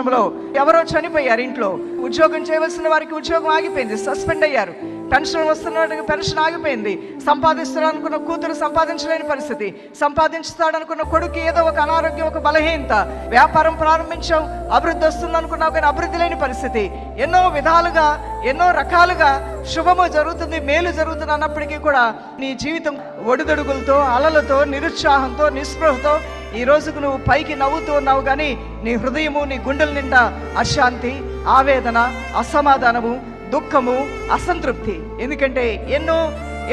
ఎవరో చనిపోయారు, ఇంట్లో ఉద్యోగం చేయవలసిన వారికి ఉద్యోగం ఆగిపోయింది, సస్పెండ్ అయ్యారు. పెన్షన్ వస్తున్న వారికి పెన్షన్ ఆగిపోయింది. సంపాదిస్తాడనుకున్న కూతురు సంపాదించలేని పరిస్థితి, సంపాదించుతాడనుకున్న కొడుకు ఏదో ఒక అనారోగ్యం, ఒక బలహీనత. వ్యాపారం ప్రారంభించాం, అభివృద్ధి వస్తుంది అనుకున్నావు కానీ అభివృద్ధి లేని పరిస్థితి. ఎన్నో విధాలుగా ఎన్నో రకాలుగా శుభము జరుగుతుంది, మేలు జరుగుతుంది అన్నప్పటికీ కూడా నీ జీవితం ఒడిదొడుగులతో, అలలతో, నిరుత్సాహంతో, నిస్పృహతో ఈ రోజుకు నువ్వు పైకి నవ్వుతూ ఉన్నావు కానీ నీ హృదయము, నీ గుండెల నిండా అశాంతి, ఆవేదన, అసమాధానము, దుఃఖము, అసంతృప్తి. ఎందుకంటే ఎన్నో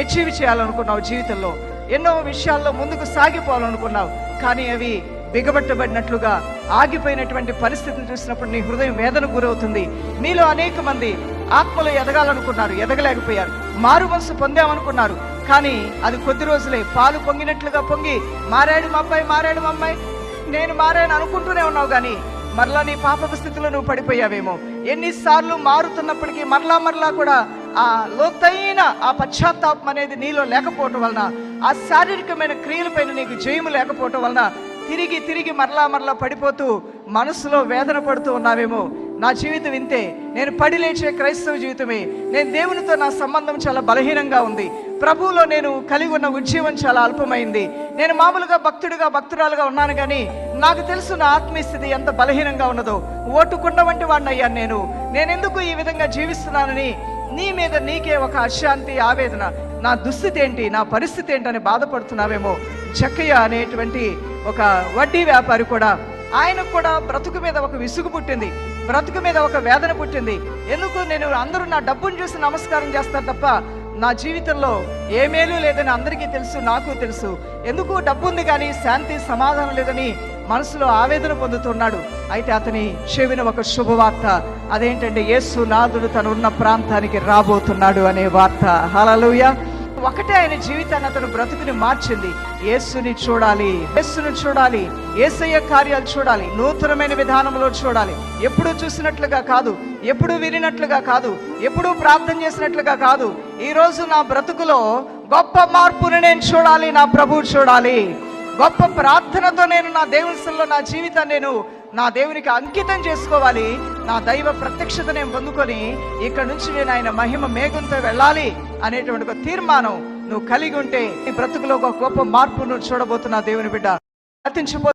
అచీవ్ చేయాలనుకున్నావు జీవితంలో, ఎన్నో విషయాల్లో ముందుకు సాగిపోవాలనుకున్నావు కానీ అవి బిగబట్టబడినట్లుగా ఆగిపోయినటువంటి పరిస్థితిని చూసినప్పుడు నీ హృదయం వేదనకు గురవుతుంది. మీలో అనేక మంది ఆత్మలో ఎదగాలనుకున్నారు, ఎదగలేకపోయారు. మారు మనసు పొందామనుకున్నారు కానీ అది కొద్ది రోజులే. పాలు పొంగినట్లుగా పొంగి మారాడు మా అబ్బాయి, మారాడు మా అమ్మాయి, నేను మారాను అనుకుంటూనే ఉన్నావు కానీ మరలా నీ పాపపు స్థితిలో నువ్వు పడిపోయావేమో. ఎన్నిసార్లు మారుతున్నప్పటికీ మరలా కూడా ఆ లోతైన ఆ పశ్చాత్తాపం అనేది నీలో లేకపోవటం వలన, ఆ శారీరకమైన క్రియలపైన నీకు జయము లేకపోవటం వలన తిరిగి మరలా పడిపోతూ మనసులో వేదన పడుతూ ఉన్నావేమో. నా జీవితం ఇంతే, నేను పడి లేచే క్రైస్తవ జీవితమే, నేను దేవునితో నా సంబంధం చాలా బలహీనంగా ఉంది, ప్రభువులో నేను కలిగి ఉన్న ఉజ్జీవం చాలా అల్పమైంది, నేను మామూలుగా భక్తురాలుగా ఉన్నాను కానీ నాకు తెలుసు నా ఆత్మీయ స్థితి ఎంత బలహీనంగా ఉన్నదో. ఓటుకుండ వంటి వాడిని అయ్యాను నేనెందుకు ఈ విధంగా జీవిస్తున్నానని నీ మీద నీకే ఒక అశాంతి, ఆవేదన, నా దుస్థితి ఏంటి, నా పరిస్థితి ఏంటని బాధపడుతున్నావేమో. జక్కయ్య అనేటువంటి ఒక వడ్డీ వ్యాపారి కూడా, ఆయనకు కూడా బ్రతుకు మీద ఒక విసుగు పుట్టింది, బ్రతుకు మీద ఒక వేదన పుట్టింది. ఎందుకు నేను అందరూ నా డబ్బును చూసి నమస్కారం చేస్తారు తప్ప నా జీవితంలో ఏ మేలు లేదని అందరికీ తెలుసు, నాకు తెలుసు. ఎందుకు డబ్బు ఉంది కానీ శాంతి, సమాధానం లేదని మనసులో ఆవేదన పొందుతున్నాడు. అయితే అతని చెవిన ఒక శుభవార్త, అదేంటంటే యేసు నాథుడు తను ఉన్న ప్రాంతానికి రాబోతున్నాడు అనే వార్త. హల్లెలూయా. ఒకటే ఆయన జీవితాన్ని, అతను బ్రతుకుని మార్చింది. యేసుని చూడాలి, యేసును చూడాలి, యేసయ్య కార్యాలు చూడాలి, నూతనమైన విధానంలో చూడాలి. ఎప్పుడూ చూసినట్లుగా కాదు, ఎప్పుడూ వినినట్లుగా కాదు, ఎప్పుడూ ప్రార్థన చేసినట్లుగా కాదు. ఈరోజు నా బ్రతుకులో గొప్ప మార్పును నేను చూడాలి, నా ప్రభువు చూడాలి. గొప్ప ప్రార్థనతో నేను నా దేవునిలో నా జీవితాన్ని నేను నా దేవునికి అంకితం చేసుకోవాలి. నా దైవ ప్రత్యక్షత నేను పొందుకొని ఇక్కడ నుంచి నేను ఆయన మహిమ మేఘంతో వెళ్ళాలి అనేటువంటి ఒక తీర్మానం నువ్వు కలిగి ఉంటే ఈ బ్రతుకులో ఒక గొప్ప మార్పు నువ్వు చూడబోతున్నా దేవుని బిడ్డ.